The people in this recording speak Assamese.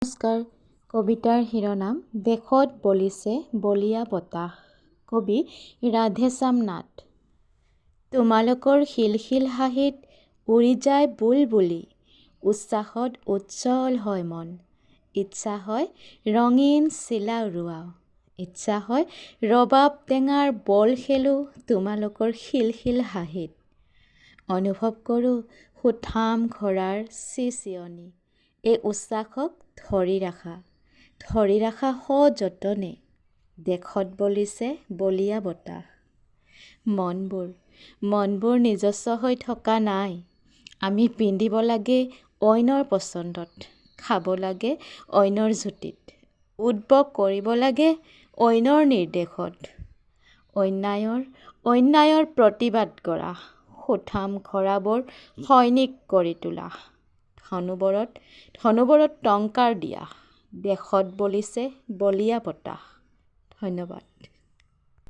নমস্কাৰ। কবিতাৰ শিৰোনাম দেশত বলিছে বলিয়া বতাহ। কবি ৰাধেশ্যাম নাথ। তোমালোকৰ শিলশিল হাঁহিত উৰি যায় বুলবুলি, উচ্ছ্বাসত উজ্জ্বল হয় মন। ইচ্ছা হয় ৰঙীন চিলা উৰুৱাও, ইচ্ছা হয় ৰবাব টেঙাৰ বল খেলোঁ তোমালোকৰ শিলশিল হাঁহিত। অনুভৱ কৰোঁ সুঠাম খৰাৰ চিচিয়নি, এই উচ্ছ্বাসক ধৰি ৰাখা সযতনে। দেশত বলিছে বলিয়া বতাহ। মনবোৰ নিজস্ব হৈ থকা নাই। আমি পিন্ধিব লাগে অইনৰ পচন্দত, খাব লাগে অইনৰ জুতিত, উদ্ভৱ কৰিব লাগে অইনৰ নিৰ্দেশত। অন্যায়ৰ প্ৰতিবাদ কৰা, সুঠাম খৰাবোৰ সৈনিক কৰি তোলা, ধনুবৰত টংকাৰ দিয়া। দেশত বলিছে বলিয়া বতাহ। ধন্যবাদ।